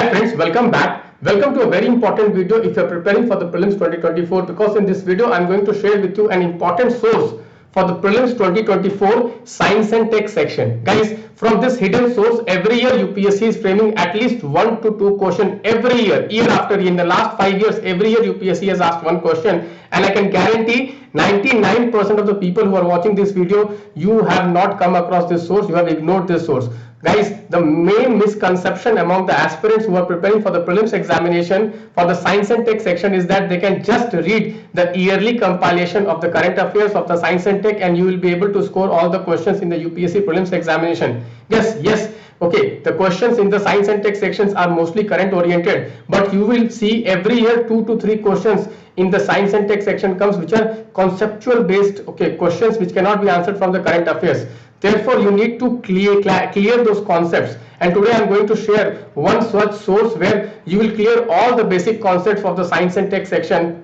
Hi friends, welcome back. Welcome to a very important video if you are preparing for the prelims 2024, because in this video I am going to share with you an important source for the prelims 2024 science and tech section. Guys, from this hidden source, every year UPSC is framing at least 1 to 2 questions every year after year. In the last 5 years, every year UPSC has asked one question, and I can guarantee 99% of the people who are watching this video, you have not come across this source, you have ignored this source. Guys, the main misconception among the aspirants who are preparing for the prelims examination for the science and tech section is that they can just read the yearly compilation of the current affairs of the science and tech and you will be able to score all the questions in the UPSC prelims examination. Yes. Okay, the questions in the science and tech sections are mostly current oriented, but you will see every year 2 to 3 questions in the science and tech section comes which are conceptual based questions which cannot be answered from the current affairs. Therefore, you need to clear those concepts, and today I am going to share one such source where you will clear all the basic concepts of the science and tech section,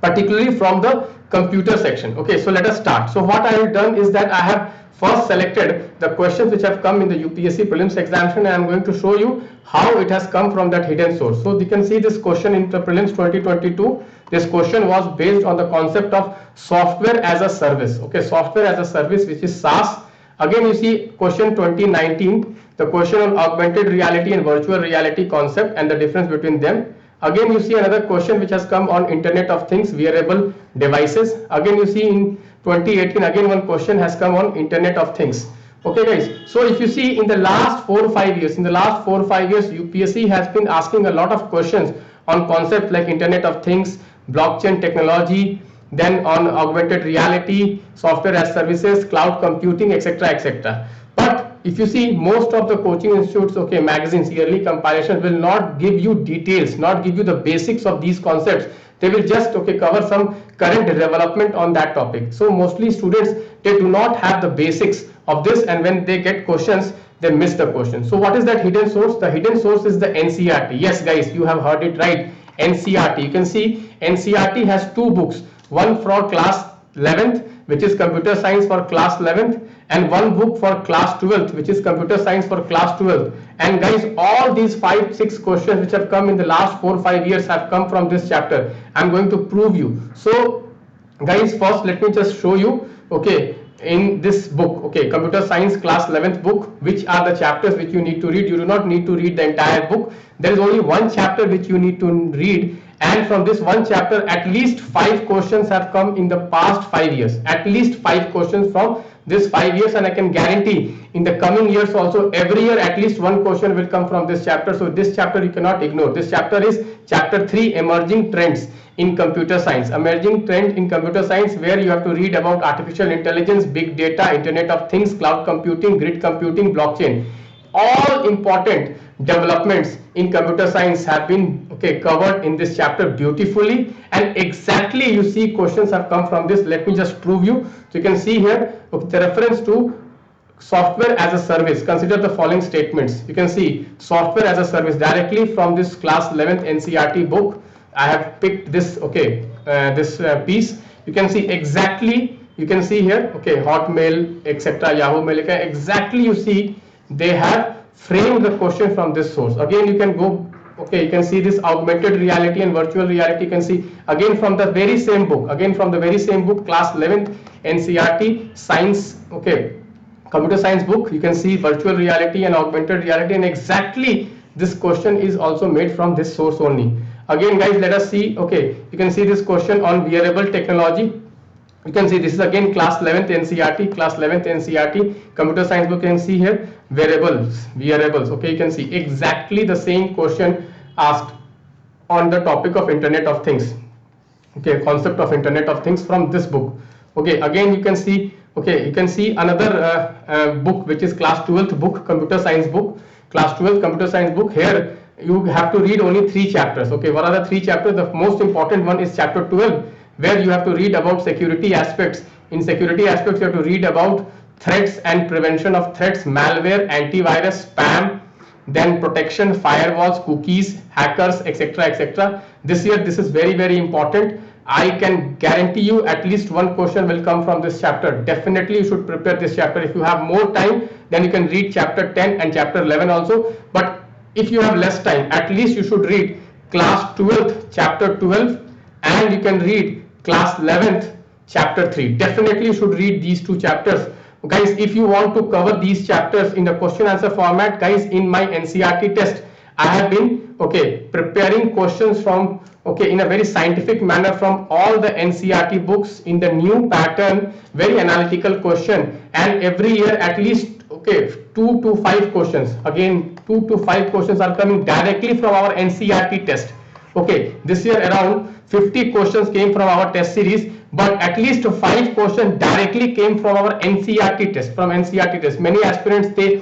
particularly from the computer section. Okay, so let us start. So what I have done is that I have first selected the questions which have come in the UPSC prelims examination, and I am going to show you how it has come from that hidden source. So you can see this question in the prelims 2022. This question was based on the concept of software as a service. Okay, software as a service, which is SaaS. Again, you see question 2019, the question on augmented reality and virtual reality concept and the difference between them. Again, you see another question which has come on Internet of Things, wearable devices. Again, you see in 2018, again one question has come on Internet of Things. Okay guys, so if you see in the last 4 or 5 years, UPSC has been asking a lot of questions on concepts like Internet of Things, blockchain technology, then on augmented reality, software as services, cloud computing, etc. But if you see, most of the coaching institutes, magazines, yearly comparisons will not give you details, not give you the basics of these concepts. They will just cover some current development on that topic. So mostly students, they do not have the basics of this, and when they get questions, they miss the question. So what is that hidden source? The hidden source is the NCERT. Yes guys, you have heard it right, NCERT. You can see NCERT has 2 books. One for class 11th, which is computer science for class 11th, and one book for class 12th, which is computer science for class 12th. And guys, all these 5-6 questions which have come in the last 4-5 years have come from this chapter. I'm going to prove you. So guys, first let me just show you, in this book, computer science class 11th book, which are the chapters which you need to read. You do not need to read the entire book. There is only one chapter which you need to read, and from this one chapter at least 5 questions have come in the past 5 years. At least 5 questions from this 5 years, and I can guarantee in the coming years also, every year at least 1 question will come from this chapter. So this chapter you cannot ignore. This chapter is chapter 3, emerging trends in computer science. Emerging trend in computer science, where you have to read about artificial intelligence, big data, Internet of Things, cloud computing, grid computing, blockchain. All important developments in computer science have been covered in this chapter beautifully, and exactly you see questions have come from this. Let me just prove you. So you can see here the reference to software as a service. Consider the following statements. You can see software as a service directly from this class 11th NCERT book. I have picked this piece. You can see exactly, you can see here Hotmail, etc., Yahoo Mail, exactly you see they have framed the question from this source. Again you can go, you can see this augmented reality and virtual reality. You can see again from the very same book, class 11th NCERT science, computer science book. You can see virtual reality and augmented reality, and exactly this question is also made from this source only. Again guys, let us see, you can see this question on wearable technology. You can see this is again class 11th NCERT computer science book. You can see here wearables. You can see exactly the same question asked on the topic of Internet of Things, concept of Internet of Things from this book. Again you can see, another book which is class 12th book, computer science book, class 12th computer science book. Here you have to read only 3 chapters. What are the 3 chapters? The most important one is chapter 12, where you have to read about security aspects. In security aspects, you have to read about threats and prevention of threats, malware, antivirus, spam, then protection, firewalls, cookies, hackers, etc. This year, this is very important. I can guarantee you at least 1 question will come from this chapter. Definitely you should prepare this chapter. If you have more time, then you can read chapter 10 and chapter 11 also. But if you have less time, at least you should read class 12th chapter 12, and you can read class 11th chapter 3. Definitely you should read these two chapters. Guys, if you want to cover these chapters in the question answer format, guys, in my NCERT test, I have been preparing questions from in a very scientific manner from all the NCERT books in the new pattern, very analytical question, and every year at least 2 to 5 questions, again 2 to 5 questions are coming directly from our NCERT test. This year around 50 questions came from our test series, but at least 5 questions directly came from our NCERT test. Many aspirants, they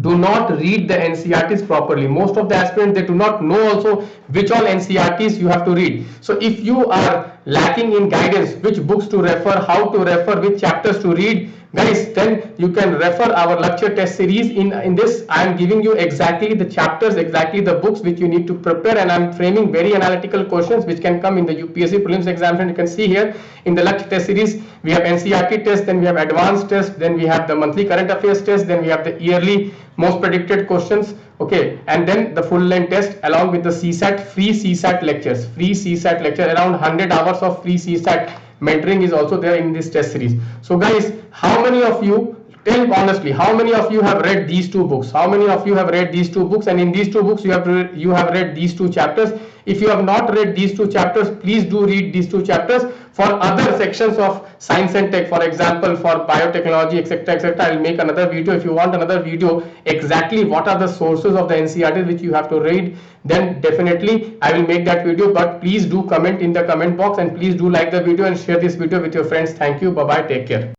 do not read the NCERTs properly. Most of the aspirants, they do not know also which all NCERTs you have to read. So if you are lacking in guidance, which books to refer, how to refer, which chapters to read, guys, then you can refer our lecture test series. In this, I am giving you exactly the chapters, exactly the books which you need to prepare, and I am framing very analytical questions which can come in the UPSC prelims examination. You can see here in the lecture test series, we have NCERT test, then we have advanced test, then we have the monthly current affairs test, then we have the yearly most predicted questions, and then the full length test along with the CSAT, free CSAT lectures, around 100 hours of free CSAT mentoring is also there in this test series. So guys, how many of you, tell honestly, how many of you have read these two books? How many of you have read these two books, and in these two books you have read these two chapters? If you have not read these two chapters, please do read these two chapters. For other sections of science and tech, for example, for biotechnology, etc., I will make another video. If you want another video exactly what are the sources of the NCERT which you have to read, then definitely I will make that video. But please do comment in the comment box, and please do like the video and share this video with your friends. Thank you. Bye bye. Take care.